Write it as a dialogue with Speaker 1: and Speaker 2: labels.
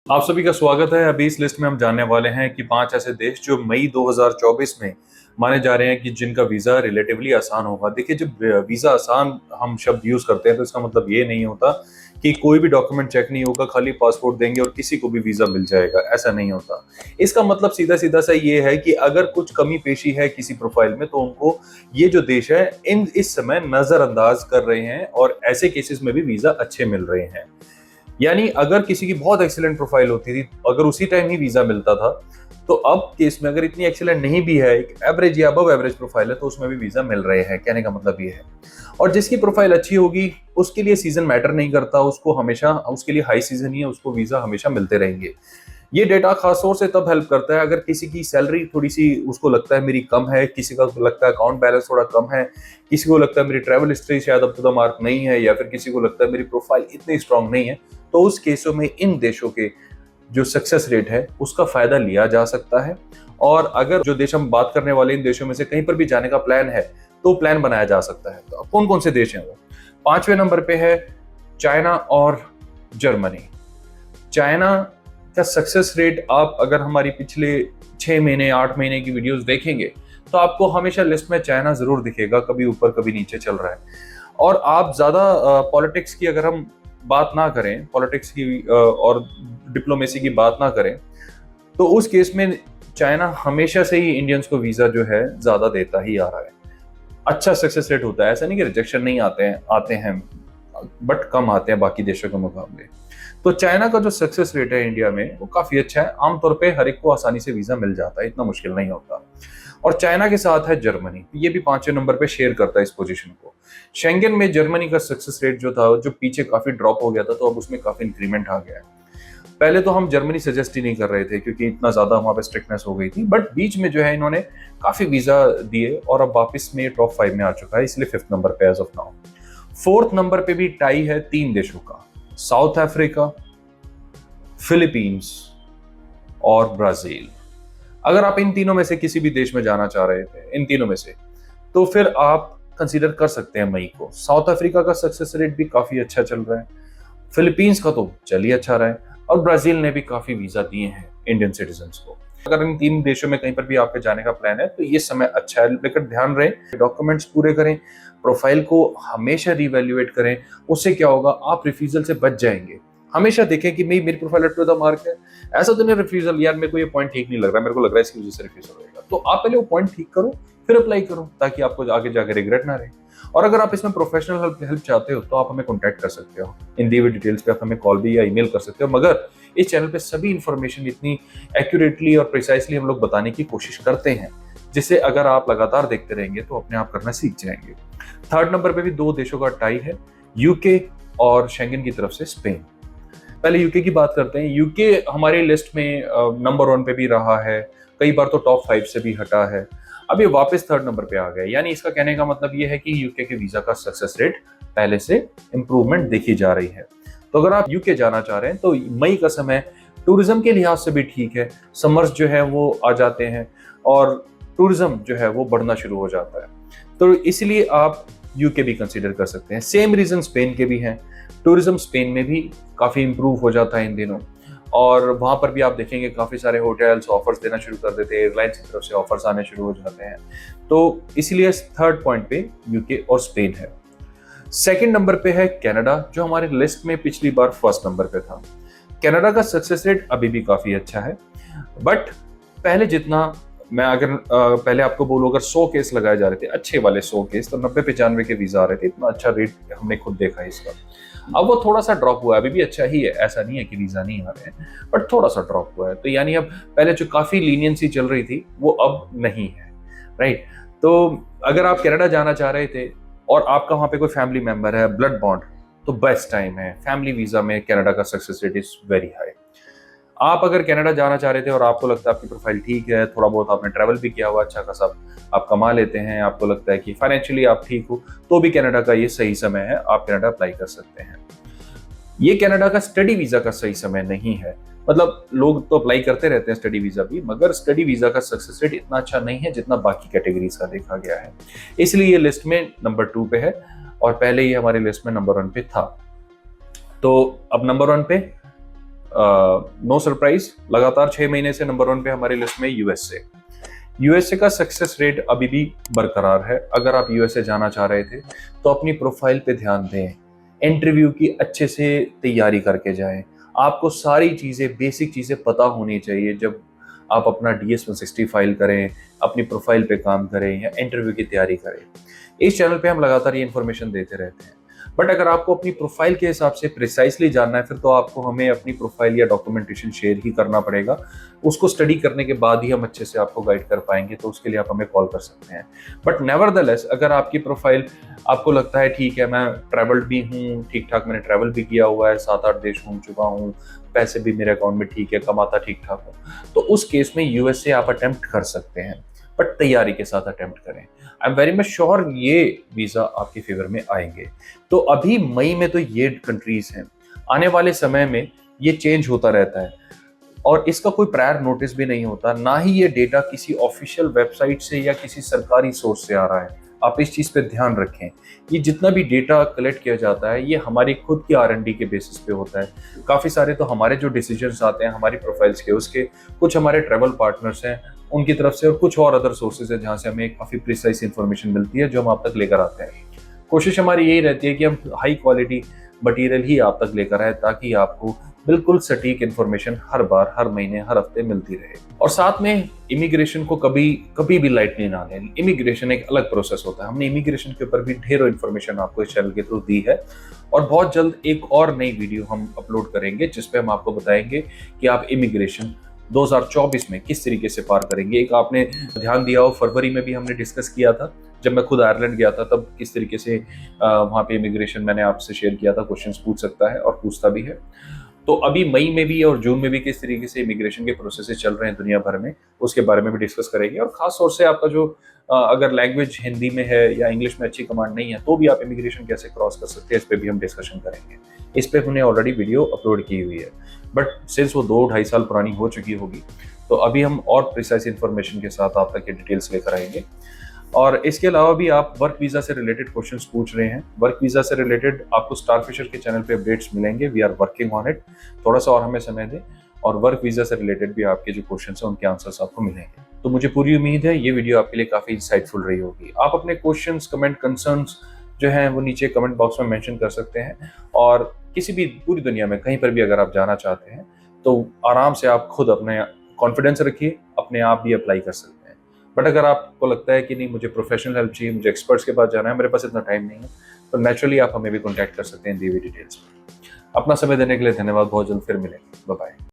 Speaker 1: आप सभी का स्वागत है। अभी इस लिस्ट में हम जानने वाले हैं कि 5 ऐसे देश जो मई 2024 में माने जा रहे हैं कि जिनका वीजा रिलेटिवली आसान होगा। देखिए, जब वीजा आसान हम शब्द यूज करते हैं तो इसका मतलब ये नहीं होता कि कोई भी डॉक्यूमेंट चेक नहीं होगा, खाली पासपोर्ट देंगे और किसी को भी वीजा मिल जाएगा। ऐसा नहीं होता। इसका मतलब सीधा सीधा सा ये है कि अगर कुछ कमी पेशी है किसी प्रोफाइल में तो उनको ये जो देश है इस समय नजरअंदाज कर रहे हैं और ऐसे केसेस में भी वीजा अच्छे मिल रहे हैं। यानी अगर किसी की बहुत एक्सीलेंट प्रोफाइल होती थी, अगर उसी टाइम ही वीजा मिलता था, तो अब केस में अगर इतनी एक्सीलेंट नहीं भी है, एक एवरेज या अबव एवरेज प्रोफाइल है, तो उसमें भी वीजा मिल रहे हैं। कहने का मतलब ये है। और जिसकी प्रोफाइल अच्छी होगी उसके लिए सीजन मैटर नहीं करता, उसको हमेशा, उसके लिए हाई सीजन ही है, उसको वीजा हमेशा मिलते रहेंगे। ये डेटा खास तौर से तब हेल्प करता है अगर किसी की सैलरी थोड़ी सी उसको लगता है मेरी कम है, किसी का लगता है अकाउंट बैलेंस थोड़ा कम है, किसी को लगता है मेरी ट्रैवल हिस्ट्री शायद अप टू द मार्क नहीं है, या फिर किसी को लगता है मेरी प्रोफाइल इतनी स्ट्रांग नहीं है। तो उस केसों में इन देशों के जो सक्सेस रेट है उसका फायदा लिया जा सकता है। और अगर जो देश हम बात करने वाले इन देशों में से कहीं पर भी जाने का प्लान है तो प्लान बनाया जा सकता है। तो कौन कौन से देश हैं वो? 5वें नंबर पे है चाइना और जर्मनी। चाइना का सक्सेस रेट, आप अगर हमारी पिछले 6 महीने 8 महीने की वीडियोस देखेंगे तो आपको हमेशा लिस्ट में चाइना जरूर दिखेगा, कभी ऊपर कभी नीचे चल रहा है। और आप ज्यादा पॉलिटिक्स की अगर हम बात ना करें, पॉलिटिक्स की और डिप्लोमेसी की बात ना करें, तो उस केस में चाइना हमेशा से ही इंडियंस को वीजा जो है ज्यादा देता ही आ रहा है। अच्छा सक्सेस रेट होता है, ऐसा नहीं कि रिजेक्शन नहीं आते हैं, बट कम आते हैं बाकी देशों के मुकाबले। तो चाइना का जो सक्सेस रेट है इंडिया में वो काफी अच्छा है। आमतौर पे हर एक को आसानी से वीजा मिल जाता है, इतना मुश्किल नहीं होता। और चाइना के साथ है जर्मनी, ये भी 5वें नंबर पे शेयर करता है इस पोजीशन को। शेंगन में जर्मनी का सक्सेस रेट जो था, जो पीछे काफी ड्रॉप हो गया था, तो अब उसमें काफी इंक्रीमेंट आ गया है। पहले तो हम जर्मनी सजेस्ट ही नहीं कर रहे थे क्योंकि इतना ज्यादा वहां पे स्ट्रिक्टनेस हो गई थी, बट बीच में जो है इन्होंने काफी वीजा दिए और अब वापस में टॉप 5 में आ चुका है, इसलिए 5th नंबर पे as of now. 4th number पे भी टाई है 3 देशों का, साउथ अफ्रीका, फिलीपींस और ब्राजील। अगर आप इन तीनों में से किसी भी देश में जाना चाह रहे थे, इन तीनों में से, तो फिर आप कंसीडर कर सकते हैं मई को। साउथ अफ्रीका का सक्सेस रेट भी काफी अच्छा चल रहा है, फिलीपींस का तो चलिए अच्छा रहा है, और ब्राजील ने भी काफी वीजा दिए हैं इंडियन सिटीजन्स को। अगर इन 3 देशों में कहीं पर भी आपके जाने का प्लान है तो ये समय अच्छा है, लेकिन ध्यान रहे डॉक्यूमेंट्स पूरे करें, प्रोफाइल को हमेशा रिवैल्यूएट करें। उससे क्या होगा, आप रिफ्यूजल से बच जाएंगे। हमेशा देखें कि मेरी profile up to the mark है। ऐसा तो नहीं रिफ्यूजल, यार मेरे को ये पॉइंट ठीक नहीं लग रहा, मेरे को लग रहा है इसकी वजह से रिफ्यूजल होगा, तो आप पहले वो पॉइंट ठीक करो फिर अप्लाई करो, ताकि आपको आगे जाकर रिग्रेट ना रहे। और अगर आप इसमें प्रोफेशनल हेल्प चाहते हो तो आप हमें कॉन्टैक्ट कर सकते हो, इन दी हुई डिटेल्स पे आप हमें कॉल भी या ईमेल कर सकते हो। मगर इस चैनल पे सभी इंफॉर्मेशन इतनी एक्यूरेटली और प्रिसाइसली हम लोग बताने की कोशिश करते हैं, जिससे अगर आप लगातार देखते रहेंगे तो अपने आप करना सीख जाएंगे। 3rd नंबर पे भी 2 देशों का टाई है, यूके और शेंगन की तरफ से स्पेन। पहले यूके की बात करते हैं। यूके हमारी लिस्ट में नंबर 1 पे भी रहा है, कई बार तो टॉप 5 से भी हटा है, अब ये वापस 3rd नंबर पे आ गया। यानी इसका कहने का मतलब ये है कि यूके के वीजा का सक्सेस रेट पहले से इंप्रूवमेंट देखी जा रही है। तो अगर आप यूके जाना चाह रहे हैं तो मई का समय टूरिज्म के लिहाज से भी ठीक है, समर्स जो है वो आ जाते हैं और टूरिज्म जो है वो बढ़ना शुरू हो जाता है, तो इसलिए आप यूके भी कंसीडर कर सकते हैं। सेम रीजन स्पेन के भी हैं, टूरिज्म स्पेन में भी काफी इंप्रूव हो जाता है इन दिनों, और वहां पर भी आप देखेंगे काफी सारे होटल्स ऑफर्स देना शुरू कर देते हैं, एयरलाइंस की तरफ से ऑफर्स आने शुरू हो जाते हैं। तो इसलिए 3rd पॉइंट पे यूके और स्पेन है। 2nd नंबर पे है कनाडा, जो हमारे लिस्ट में पिछली बार 1st नंबर पे था। कनाडा का सक्सेस रेट अभी भी काफी अच्छा है, बट पहले जितना, मैं अगर पहले आपको बोलूं, अगर 100 केस लगाए जा रहे थे, अच्छे वाले 100 केस, तो 90-95 के वीजा आ रहे थे। इतना अच्छा रेट हमने खुद देखा है इसका। अब वो थोड़ा सा ड्रॉप हुआ है, अभी भी अच्छा ही है, ऐसा नहीं है कि वीजा नहीं आ रहे हैं, बट थोड़ा सा ड्रॉप हुआ है। तो यानी अब पहले जो काफी लीनियंसी चल रही थी वो अब नहीं है, राइट। तो अगर आप कनाडा जाना चाह रहे थे और आपका वहां पे कोई फैमिली मेंबर है, ब्लड बॉन्ड, तो बेस्ट टाइम है। फैमिली वीजा में कनाडा का success rate is very high. आप अगर कनाडा जाना चाह रहे थे और आपको लगता है आपकी प्रोफाइल ठीक है, थोड़ा बहुत आपने ट्रैवल भी किया हुआ, अच्छा खासा आप कमा लेते हैं, आपको लगता है कि फाइनेंशियली आप ठीक हो, तो भी कनाडा का ये सही समय है, आप कनाडा अप्लाई कर सकते हैं। ये कनाडा का स्टडी वीजा का सही समय नहीं है। मतलब लोग तो अप्लाई करते रहते हैं स्टडी वीजा भी, मगर स्टडी वीजा का सक्सेस रेट इतना अच्छा नहीं है जितना बाकी कैटेगरीज का देखा गया है, इसलिए ये लिस्ट में नंबर 2 पे है और पहले ये हमारी लिस्ट में नंबर 1 पे था। तो अब नंबर 1 पे नो सरप्राइज, लगातार 6 महीने से नंबर 1 पे हमारी लिस्ट में यूएसए। यूएसए का सक्सेस रेट अभी भी बरकरार है। अगर आप यूएसए जाना चाह रहे थे तो अपनी प्रोफाइल पे ध्यान दें, इंटरव्यू की अच्छे से तैयारी करके जाएं। आपको सारी चीज़ें, बेसिक चीज़ें पता होनी चाहिए जब आप अपना DS-160 फाइल करें, अपनी प्रोफाइल पे काम करें या इंटरव्यू की तैयारी करें। इस चैनल पे हम लगातार ये इन्फॉर्मेशन देते रहते हैं। बट अगर आपको अपनी प्रोफाइल के हिसाब से प्रिसाइसली जानना है, फिर तो आपको हमें अपनी प्रोफाइल या डॉक्यूमेंटेशन शेयर ही करना पड़ेगा। उसको स्टडी करने के बाद ही हम अच्छे से आपको गाइड कर पाएंगे, तो उसके लिए आप हमें कॉल कर सकते हैं। बट नेवरदलेस, अगर आपकी प्रोफाइल आपको लगता है ठीक है, मैं ट्रैवल्ड भी हूँ, ठीक ठाक मैंने ट्रैवल भी किया हुआ है, 7-8 देश घूम चुका हूँ, पैसे भी मेरे अकाउंट में ठीक है, कमाता ठीक ठाक हूँ, तो उस केस में यूएसए आप अटेम्प्ट कर सकते हैं। बट तैयारी के साथ अटेम्प्ट करें। I am very much sure ये वीज़ा आपके फेवर में आएंगे। तो अभी मई में तो ये कंट्रीज हैं, आने वाले समय में ये चेंज होता रहता है और इसका कोई प्रायर नोटिस भी नहीं होता, ना ही ये डेटा किसी ऑफिशियल वेबसाइट से या किसी सरकारी सोर्स से आ रहा है। आप इस चीज़ पे ध्यान रखें। ये जितना भी डेटा कलेक्ट किया जाता है, ये हमारी खुद की R&D के बेसिस पे होता है। काफ़ी सारे तो हमारे जो डिसीजंस आते हैं हमारी प्रोफाइल्स के, उसके कुछ हमारे ट्रैवल पार्टनर्स हैं उनकी तरफ से, और कुछ और अदर सोर्सेज है जहाँ से हमें काफ़ी प्रिसाइज इन्फॉर्मेशन मिलती है जो हम आप तक लेकर आते हैं। कोशिश हमारी यही रहती है कि हम हाई क्वालिटी मटेरियल ही आप तक लेकर आए, ताकि आपको बिल्कुल सटीक इन्फॉर्मेशन हर बार, हर महीने, हर हफ्ते मिलती रहे। और साथ में इमिग्रेशन को कभी भी लाइटली ना लें। इमिग्रेशन एक अलग प्रोसेस होता है। हमने इमिग्रेशन के ऊपर भी ढेरों इन्फॉर्मेशन आपको इस चैनल के थ्रू दी है, और बहुत जल्द एक और नई वीडियो हम अपलोड करेंगे जिसपे हम आपको बताएंगे कि आप इमिग्रेशन 2024 में किस तरीके से पार करेंगे। एक आपने ध्यान दिया हो, फरवरी में भी हमने डिस्कस किया था जब मैं खुद आयरलैंड गया था, तब किस तरीके से वहाँ पे इमिग्रेशन मैंने आपसे शेयर किया था। क्वेश्चंस पूछ सकता है और पूछता भी है। तो अभी मई में भी और जून में भी किस तरीके से इमिग्रेशन के प्रोसेस चल रहे हैं दुनिया भर में, उसके बारे में भी डिस्कस करेंगे। और खास तौर से आपका जो अगर लैंग्वेज हिंदी में है या इंग्लिश में अच्छी कमांड नहीं है, तो भी आप इमिग्रेशन कैसे क्रॉस कर सकते हैं, इस पर भी हम डिस्कशन करेंगे। इस पर हमने ऑलरेडी वीडियो अपलोड की हुई है, बट सिंस वो 2-2.5 साल पुरानी हो चुकी होगी, तो अभी हम और प्रिसाइज इन्फॉर्मेशन के साथ आप तक ये डिटेल्स लेकर आएंगे। और इसके अलावा भी आप वर्क वीज़ा से रिलेटेड क्वेश्चंस पूछ रहे हैं। वर्क वीज़ा से रिलेटेड आपको स्टारफिशर के चैनल पे अपडेट्स मिलेंगे। We are working on it. थोड़ा सा और हमें समय दें, और वर्क वीज़ा से रिलेटेड भी आपके जो क्वेश्चंस हैं उनके आंसर्स आपको मिलेंगे। तो मुझे पूरी उम्मीद है ये वीडियो आपके लिए काफ़ी इंसाइटफुल रही होगी। आप अपने क्वेश्चंस, कमेंट, कंसर्न्स जो हैं वो नीचे कमेंट बॉक्स में मेंशन कर सकते हैं। और किसी भी पूरी दुनिया में कहीं पर भी अगर आप जाना चाहते हैं तो आराम से आप खुद अपने कॉन्फिडेंस रखिए, अपने आप भी अप्लाई कर सकते हैं। बट अगर आपको लगता है कि नहीं, मुझे प्रोफेशनल हेल्प चाहिए, मुझे एक्सपर्ट्स के पास जाना है, मेरे पास इतना टाइम नहीं है, तो नेचुरली आप हमें भी कॉन्टैक्ट कर सकते हैं दी हुई डिटेल्स पर। अपना समय देने के लिए धन्यवाद। बहुत जल्द फिर मिलेंगे। Bye bye.